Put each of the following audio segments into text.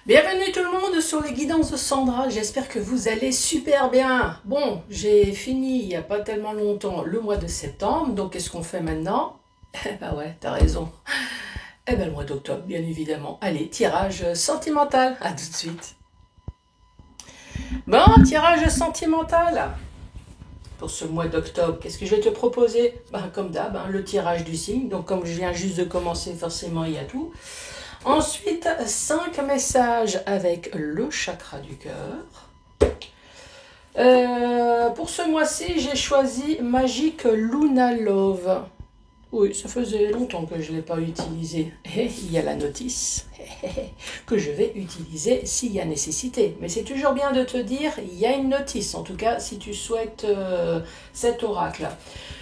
Bienvenue tout le monde sur les guidances de Sandra, j'espère que vous allez super bien. Bon, j'ai fini il n'y a pas tellement longtemps le mois de septembre, donc qu'est-ce qu'on fait maintenant? Eh ben ouais, t'as raison. Eh ben le mois d'octobre, bien évidemment. Allez, tirage sentimental, à tout de suite. Bon, tirage sentimental pour ce mois d'octobre. Qu'est-ce que je vais te proposer? Ben, comme d'hab, le tirage du signe, donc comme je viens juste de commencer, forcément il y a tout. Ensuite, 5 messages avec le chakra du cœur. Pour ce mois-ci, j'ai choisi Magic Luna Love. Oui, ça faisait longtemps que je ne l'ai pas utilisé. Et il y a la notice que je vais utiliser s'il y a nécessité. Mais c'est toujours bien de te dire, il y a une notice, en tout cas, si tu souhaites cet oracle.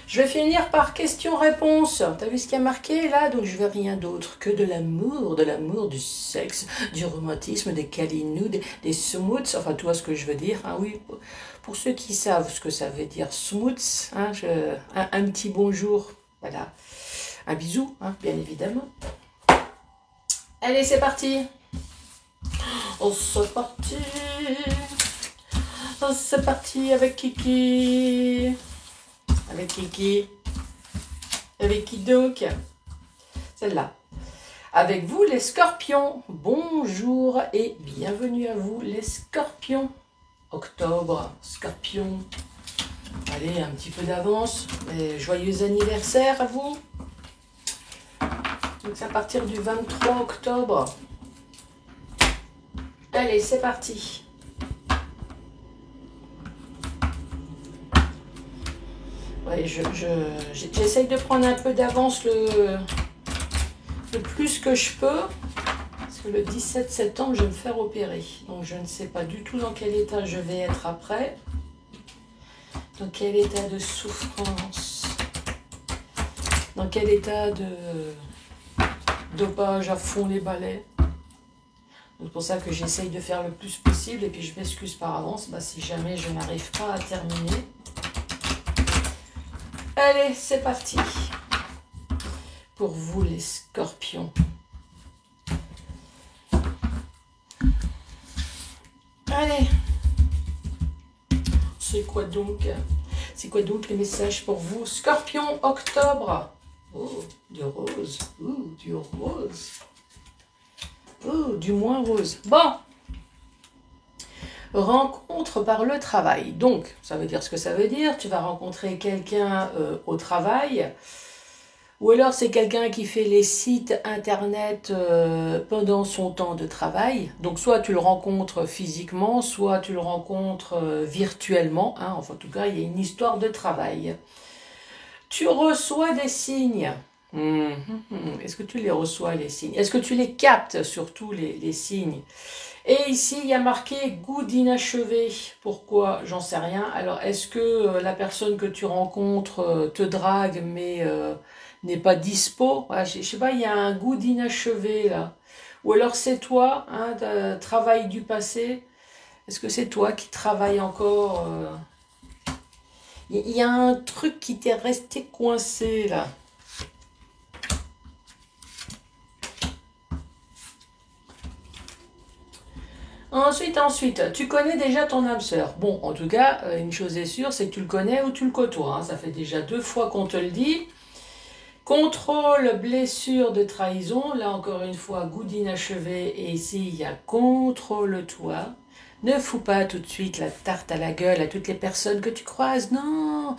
Je vais finir par question-réponse. T'as vu ce qu'il y a marqué là? Donc je veux rien d'autre que de l'amour, du sexe, du romantisme, des câlinous, des smooths. Enfin, tu vois ce que je veux dire. Ah oui, pour ceux qui savent ce que ça veut dire smooths, un petit bonjour. Voilà, un bisou, bien évidemment. Allez, c'est parti. Oh, c'est parti. Oh, c'est parti avec Kiki. Avec Kiki. Avec qui donc? Celle-là. Avec vous, les scorpions. Bonjour et bienvenue à vous, les scorpions. Octobre, scorpion. Allez, un petit peu d'avance. Et joyeux anniversaire à vous. Donc c'est à partir du 23 octobre. Allez, c'est parti. Ouais, j'essaye de prendre un peu d'avance le plus que je peux. Parce que le 17 septembre, je vais me faire opérer. Donc je ne sais pas du tout dans quel état je vais être après. Dans quel état de souffrance. Dans quel état de dopage à fond les balais. C'est pour ça que j'essaye de faire le plus possible. Et puis je m'excuse par avance si jamais je n'arrive pas à terminer. Allez, c'est parti. Pour vous les scorpions. Allez. C'est quoi donc les messages pour vous? Scorpion, octobre. Oh, du rose. Du rose. Du moins rose. Bon. Rencontre par le travail. Donc, ça veut dire ce que ça veut dire. Tu vas rencontrer quelqu'un au travail. Ou alors c'est quelqu'un qui fait les sites internet pendant son temps de travail. Donc soit tu le rencontres physiquement, soit tu le rencontres virtuellement. Enfin en tout cas, il y a une histoire de travail. Tu reçois des signes. Est-ce que tu les reçois les signes? Est-ce que tu les captes surtout les signes? Et ici, il y a marqué « goût d'inachevé ». Pourquoi? J'en sais rien. Alors, est-ce que la personne que tu rencontres te drague, mais n'est pas dispo? Je sais pas, il y a un goût d'inachevé, là. Ou alors, c'est toi, travail du passé. Est-ce que c'est toi qui travailles encore Il y a un truc qui t'est resté coincé, là. Ensuite, tu connais déjà ton âme sœur. Bon, en tout cas, une chose est sûre, c'est que tu le connais ou tu le côtoies. Ça fait déjà 2 fois qu'on te le dit. Contrôle, blessure de trahison. Là, encore une fois, goût d'inachevé. Et ici, il y a contrôle-toi. Ne fous pas tout de suite la tarte à la gueule à toutes les personnes que tu croises. Non.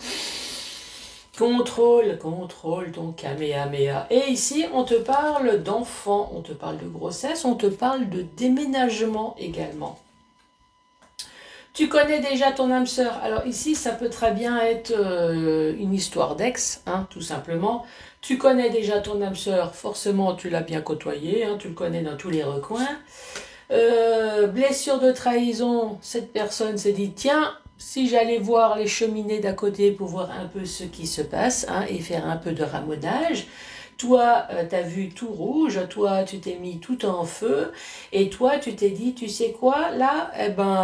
Contrôle ton kamehameha. Et ici, on te parle d'enfants, on te parle de grossesse, on te parle de déménagement également. Tu connais déjà ton âme sœur. Alors ici, ça peut très bien être une histoire d'ex, tout simplement. Tu connais déjà ton âme sœur, forcément tu l'as bien côtoyé, tu le connais dans tous les recoins. Blessure de trahison, cette personne s'est dit, tiens, si j'allais voir les cheminées d'à côté pour voir un peu ce qui se passe et faire un peu de ramaudage, toi, t'as vu tout rouge, toi, tu t'es mis tout en feu, et toi, tu t'es dit, tu sais quoi, là,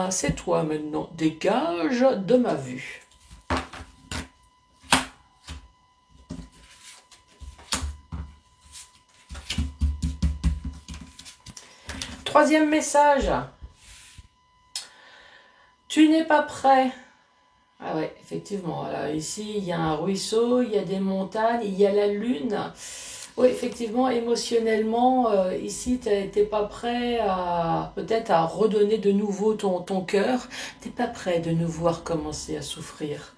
c'est toi maintenant, dégage de ma vue. troisième message. Tu n'es pas prêt. Ah ouais, effectivement. Voilà. Ici, il y a un ruisseau, il y a des montagnes, il y a la lune. Oui, effectivement, émotionnellement, ici, tu n'es pas prêt à peut-être à redonner de nouveau ton cœur. Tu n'es pas prêt de nouveau à recommencer à souffrir.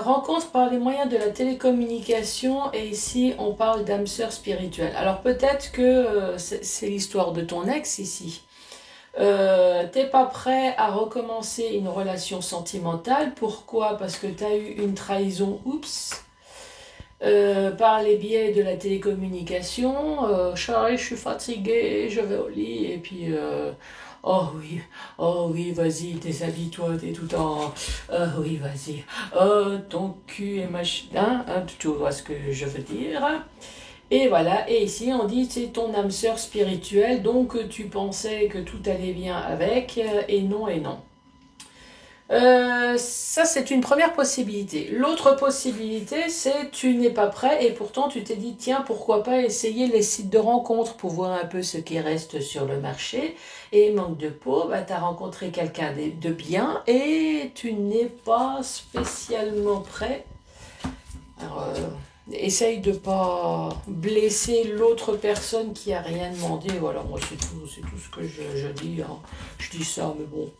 Rencontre par les moyens de la télécommunication, et ici on parle d'âme sœur spirituelle. Alors peut-être que c'est l'histoire de ton ex ici. T'es pas prêt à recommencer une relation sentimentale. Pourquoi? Parce que tu as eu une trahison, oups, par les biais de la télécommunication. Chérie, je suis fatiguée, je vais au lit, et puis oh oui, vas-y, déshabille-toi, t'es tout en oui, vas-y, ton cul et machin, hein, tu vois ce que je veux dire. Et voilà, et ici on dit c'est ton âme sœur spirituelle, donc tu pensais que tout allait bien avec, et non et non. Ça, c'est une première possibilité. L'autre possibilité, c'est tu n'es pas prêt et pourtant tu t'es dit, tiens, pourquoi pas essayer les sites de rencontres pour voir un peu ce qui reste sur le marché. Et manque de peau, bah, tu as rencontré quelqu'un de bien et tu n'es pas spécialement prêt. Alors, essaye de pas blesser l'autre personne qui a rien demandé. Voilà, moi c'est tout ce que je dis. Hein. Je dis ça, mais bon.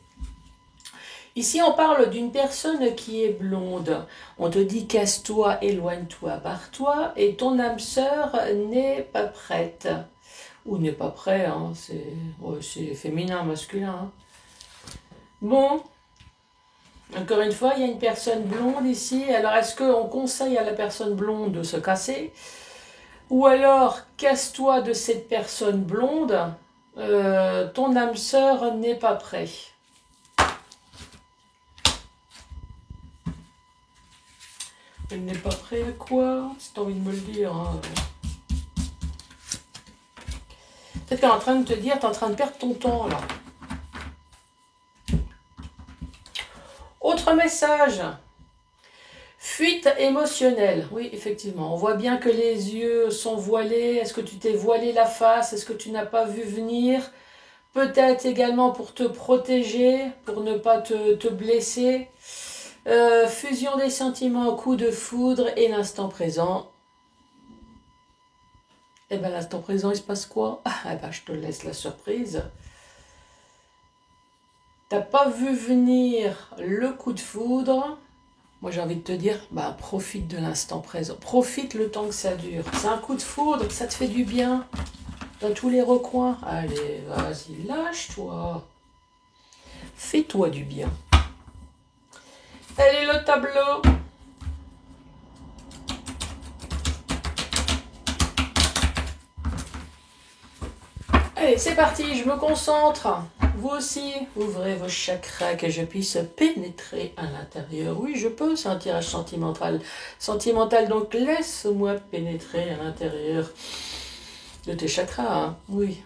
Ici, on parle d'une personne qui est blonde. On te dit casse-toi, éloigne-toi, barre-toi, et ton âme sœur n'est pas prête. Ou n'est pas prêt, hein, c'est féminin, masculin. Hein. Bon, encore une fois, il y a une personne blonde ici. Alors, est-ce qu'on conseille à la personne blonde de se casser? Ou alors, casse-toi de cette personne blonde, ton âme sœur n'est pas prête. Elle n'est pas prêt à quoi? Si t'as envie de me le dire. Hein. Peut-être qu'elle est en train de te dire, t'es en train de perdre ton temps là. Autre message. Fuite émotionnelle. Oui, effectivement. On voit bien que les yeux sont voilés. Est-ce que tu t'es voilé la face? Est-ce que tu n'as pas vu venir? Peut-être également pour te protéger, pour ne pas te blesser. Fusion des sentiments, coup de foudre et l'instant présent. Et bien l'instant présent, il se passe quoi? Eh ben, je te laisse la surprise. T'as pas vu venir le coup de foudre. Moi j'ai envie de te dire, bah, profite de l'instant présent. Profite le temps que ça dure. C'est un coup de foudre, ça te fait du bien. Dans tous les recoins. Allez, vas-y, lâche-toi. Fais-toi du bien. Allez, le tableau. Allez, c'est parti, je me concentre. Vous aussi, ouvrez vos chakras, que je puisse pénétrer à l'intérieur. Oui, je peux, c'est un tirage sentimental. Sentimental, donc laisse-moi pénétrer à l'intérieur de tes chakras. Hein. Oui.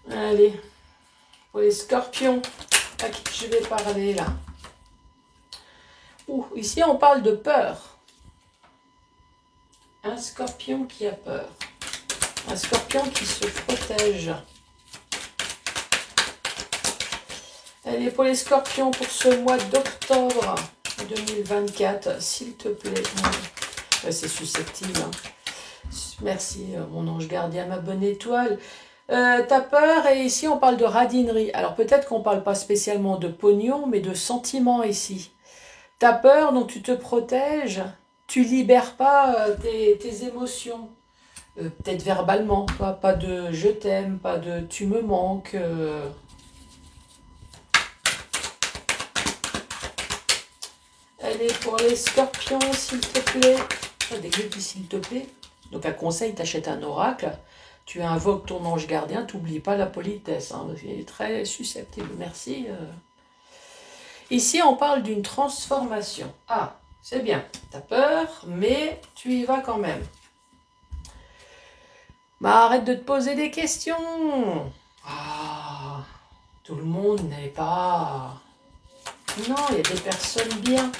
Allez, pour les scorpions, à qui je vais parler là. Ouh, ici on parle de peur. Un scorpion qui a peur. Un scorpion qui se protège. Allez, pour les scorpions, pour ce mois d'octobre 2024, s'il te plaît. Ouais, c'est susceptible. Hein. Merci, mon ange gardien, ma bonne étoile. T'as peur, et ici on parle de radinerie. Alors peut-être qu'on ne parle pas spécialement de pognon, mais de sentiments ici. T'as peur, donc tu te protèges. Tu libères pas tes émotions. Peut-être verbalement, pas de je t'aime, pas de tu me manques. Allez, pour les scorpions, s'il te plaît. Des petits s'il te plaît. Donc, un conseil, t'achètes un oracle. Tu invoques ton ange gardien. T'oublies pas la politesse. Hein, il est très susceptible. Merci. Ici, on parle d'une transformation. Ah, c'est bien. T'as peur, mais tu y vas quand même. Bah, arrête de te poser des questions. Ah, tout le monde n'est pas... Non, il y a des personnes bien.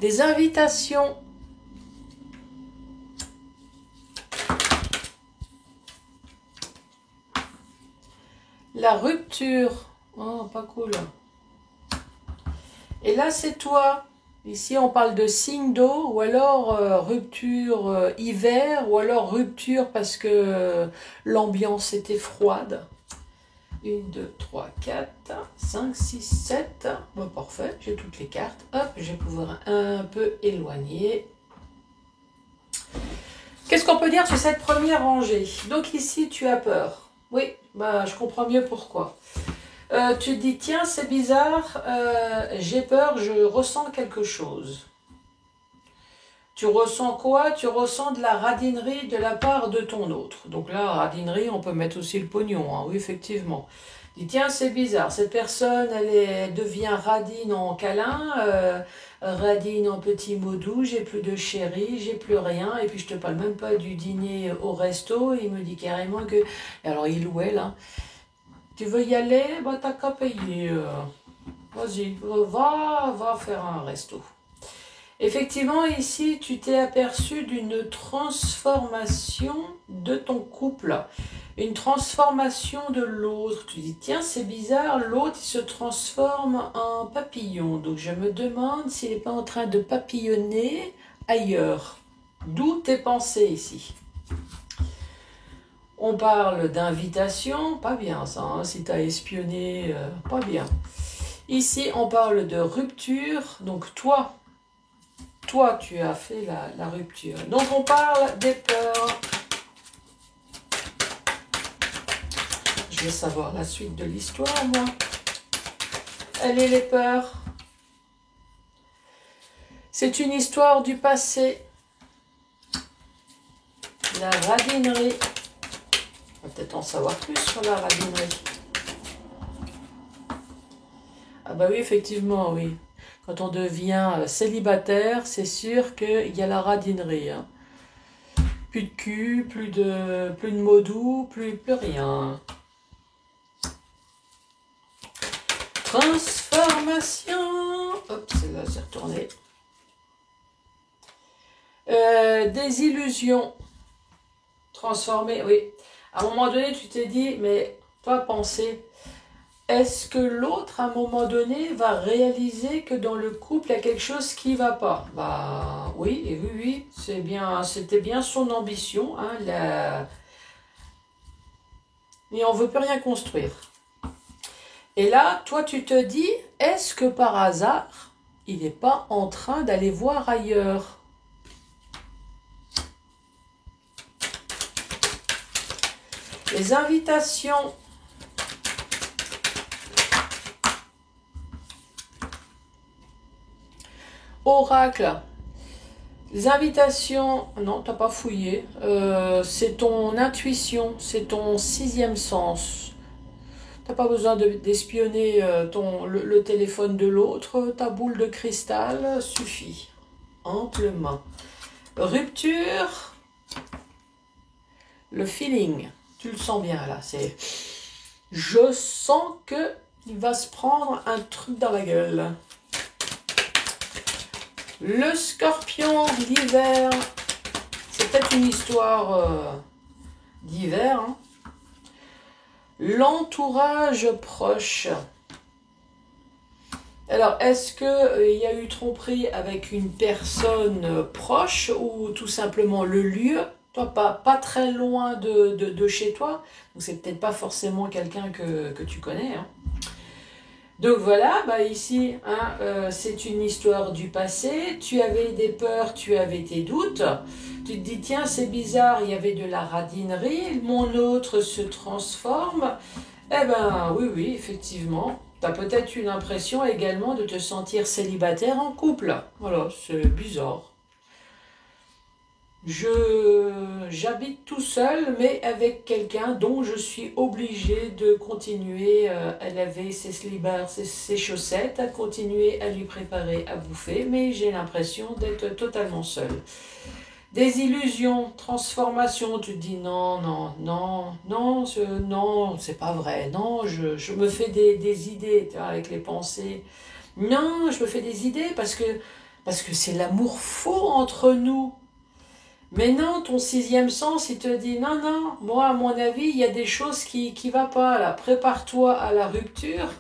Des invitations. La rupture. Oh, pas cool. Et là, c'est toi. Ici, on parle de signe d'eau, ou alors rupture hiver, ou alors rupture parce que l'ambiance était froide. 1, 2, 3, 4, 5, 6, 7. Bon, parfait, j'ai toutes les cartes. Hop, je vais pouvoir un peu éloigner. Qu'est-ce qu'on peut dire sur cette première rangée? Donc ici, tu as peur. Oui, bah, je comprends mieux pourquoi. Tu te dis, tiens, c'est bizarre, j'ai peur, je ressens quelque chose. Tu ressens quoi? Tu ressens de la radinerie de la part de ton autre. Donc là, radinerie, on peut mettre aussi le pognon, hein, oui, effectivement. Dis, tiens, c'est bizarre, cette personne, elle devient radine en câlin, radine en petits mots doux, j'ai plus de chéri, j'ai plus rien, et puis je te parle même pas du dîner au resto, il me dit carrément que... Alors il ou elle, hein, tu veux y aller? Bah t'as qu'à payer. Vas-y, va faire un resto. Effectivement, ici, tu t'es aperçu d'une transformation de ton couple. Une transformation de l'autre. Tu dis, tiens, c'est bizarre, l'autre, il se transforme en papillon. Donc, je me demande s'il n'est pas en train de papillonner ailleurs. D'où tes pensées ici. On parle d'invitation, pas bien ça, hein, si tu as espionné, pas bien. Ici, on parle de rupture, donc toi, tu as fait la rupture. Donc, on parle des peurs. Je veux savoir la suite de l'histoire, moi. Elle est les peurs. C'est une histoire du passé. La radinerie. On va peut-être en savoir plus sur la radinerie. Ah bah oui, effectivement, oui. Quand on devient célibataire, c'est sûr qu'il y a la radinerie. Hein. Plus de cul, plus de mots doux, plus rien. Transformation. Hop, celle-là, c'est retourné. Des illusions. Transformées, oui. À un moment donné, tu t'es dit, mais toi, pensez, est-ce que l'autre, à un moment donné, va réaliser que dans le couple, il y a quelque chose qui ne va pas? Bah oui, et oui, c'était bien son ambition. Hein, et on ne veut plus rien construire. Et là, toi, tu te dis, est-ce que par hasard, il n'est pas en train d'aller voir ailleurs? Les invitations. Oracle. Les invitations, non, t'as pas fouillé. C'est ton intuition, c'est ton sixième sens. T'as pas besoin d'espionner le téléphone de l'autre. Ta boule de cristal suffit amplement. Rupture. Le feeling. Tu le sens bien là. C'est. Je sens que il va se prendre un truc dans la gueule. Le scorpion d'hiver. C'est peut-être une histoire d'hiver. Hein. L'entourage proche. Alors, est-ce qu'il y a eu tromperie avec une personne proche ou tout simplement le lieu? Toi, pas très loin de chez toi. Donc, c'est peut-être pas forcément quelqu'un que tu connais. Hein. Donc voilà, bah ici, hein, c'est une histoire du passé. Tu avais des peurs, tu avais tes doutes. Tu te dis, tiens, c'est bizarre, il y avait de la radinerie. Mon autre se transforme. Eh ben, oui, effectivement. Tu as peut-être eu l'impression également de te sentir célibataire en couple. Voilà, c'est bizarre. J'habite tout seul, mais avec quelqu'un dont je suis obligée de continuer à laver ses slibards, ses chaussettes, à continuer à lui préparer à bouffer, mais j'ai l'impression d'être totalement seule. Des illusions, transformation, tu te dis non, c'est pas vrai, non, je me fais des idées, tu vois, avec les pensées. Non, je me fais des idées parce que Parce que c'est l'amour faux entre nous. Mais non, ton sixième sens, il te dit, non, non, moi, à mon avis, il y a des choses qui ne vont pas, là. Prépare-toi à la rupture.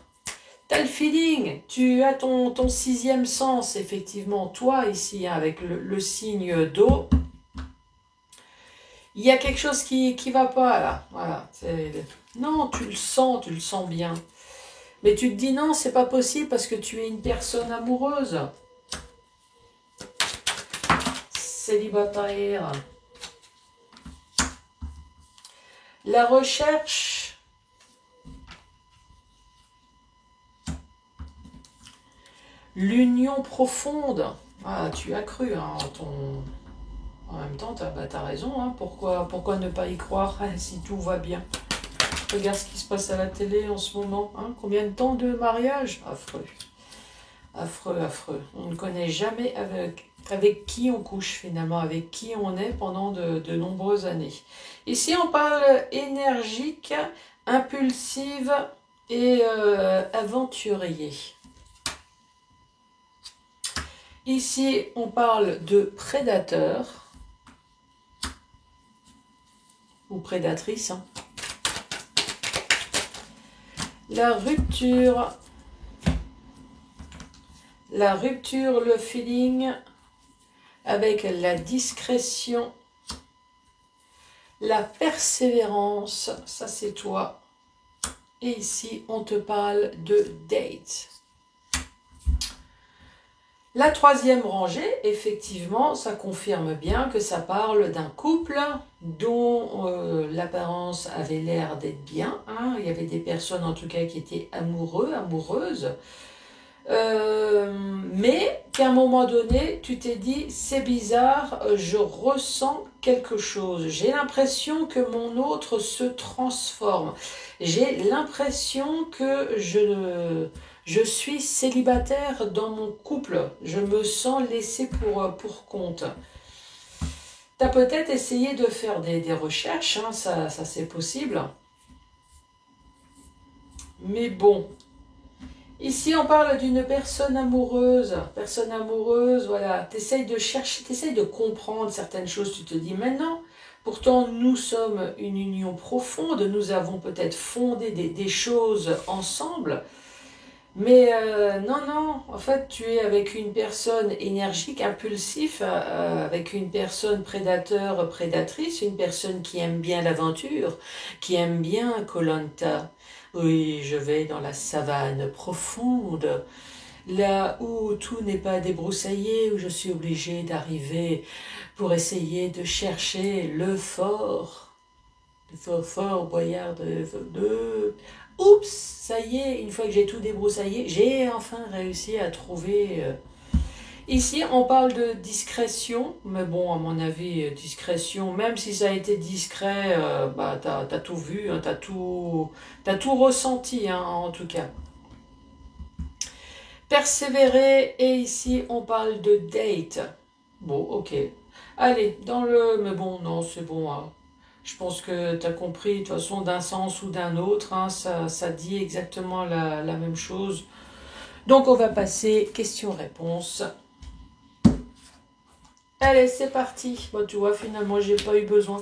T'as le feeling, tu as ton sixième sens, effectivement, toi, ici, hein, avec le signe d'eau. Il y a quelque chose qui va pas, là. Voilà. Non, tu le sens bien. Mais tu te dis, non, c'est pas possible parce que tu es une personne amoureuse. Célibataire. La recherche. L'union profonde. Ah, tu as cru, hein, en même temps, t'as raison. Hein. Pourquoi ne pas y croire hein, si tout va bien? Regarde ce qui se passe à la télé en ce moment. Hein. Combien de temps de mariage? Affreux. Affreux, affreux. On ne connaît jamais avec qui on couche finalement, avec qui on est pendant de nombreuses années. Ici, on parle énergique, impulsive et aventurier. Ici, on parle de prédateur ou prédatrice. Hein. La rupture, le feeling avec la discrétion, la persévérance, ça c'est toi. Et ici, on te parle de date. La troisième rangée, effectivement, ça confirme bien que ça parle d'un couple dont l'apparence avait l'air d'être bien. Hein. Il y avait des personnes en tout cas qui étaient amoureuses. Mais qu'à un moment donné, tu t'es dit, c'est bizarre, je ressens quelque chose. J'ai l'impression que mon autre se transforme. J'ai l'impression que je suis célibataire dans mon couple. Je me sens laissée pour compte. Tu as peut-être essayé de faire des recherches, hein, ça c'est possible. Mais bon, ici on parle d'une personne amoureuse. Voilà, tu essayes de chercher, tu essayes de comprendre certaines choses. Tu te dis maintenant, pourtant nous sommes une union profonde, nous avons peut-être fondé des choses ensemble. Mais non, en fait, tu es avec une personne énergique, impulsif, avec une personne prédateur, prédatrice, une personne qui aime bien l'aventure, qui aime bien koh Oui, je vais dans la savane profonde, là où tout n'est pas débroussaillé, où je suis obligée d'arriver pour essayer de chercher le fort boyard de... Oups, ça y est, une fois que j'ai tout débroussaillé, j'ai enfin réussi à trouver... Ici, on parle de discrétion, mais bon, à mon avis, discrétion, même si ça a été discret, bah, t'as tout vu, hein, t'as tout ressenti, hein, en tout cas. Persévérer, et ici, on parle de date. Bon, ok. Allez, mais bon, non, c'est bon, hein. Je pense que tu as compris, de toute façon, d'un sens ou d'un autre, hein, ça dit exactement la même chose. Donc, on va passer question-réponse. Allez, c'est parti. Bon, tu vois, finalement, j'ai pas eu besoin.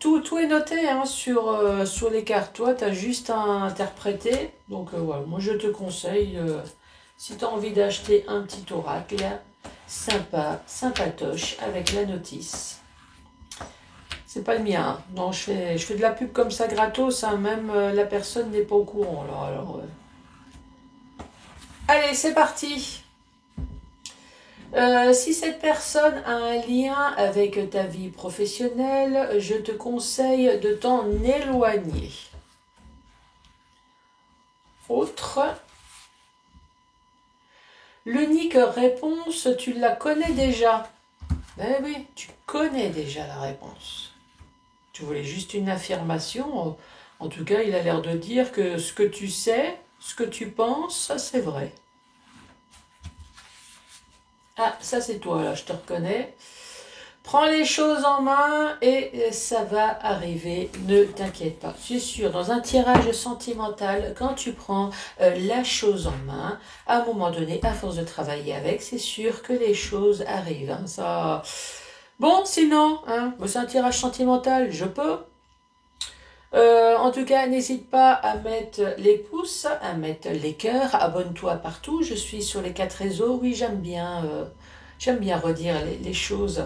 Tout est noté hein, sur les cartes. Toi, tu as juste à interpréter. Donc, voilà, moi, je te conseille, si tu as envie d'acheter un petit oracle, sympatoche, avec la notice. C'est pas le mien. Non, je fais de la pub comme ça gratos, hein, même la personne n'est pas au courant. Allez, c'est parti. Si cette personne a un lien avec ta vie professionnelle, je te conseille de t'en éloigner. Autre. L'unique réponse, tu la connais déjà. Ben oui, tu connais déjà la réponse. Tu voulais juste une affirmation. En tout cas, il a l'air de dire que ce que tu sais, ce que tu penses, ça c'est vrai. Ah, ça c'est toi là, je te reconnais. Prends les choses en main et ça va arriver, ne t'inquiète pas. C'est sûr, dans un tirage sentimental, quand tu prends la chose en main, à un moment donné, à force de travailler avec, c'est sûr que les choses arrivent. Hein, ça... Bon, sinon, hein, c'est un tirage sentimental, je peux. En tout cas, n'hésite pas à mettre les pouces, à mettre les cœurs, abonne-toi partout. Je suis sur les 4 réseaux. Oui, j'aime bien redire les choses.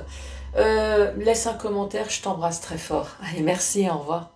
Laisse un commentaire, je t'embrasse très fort. Allez, merci, au revoir.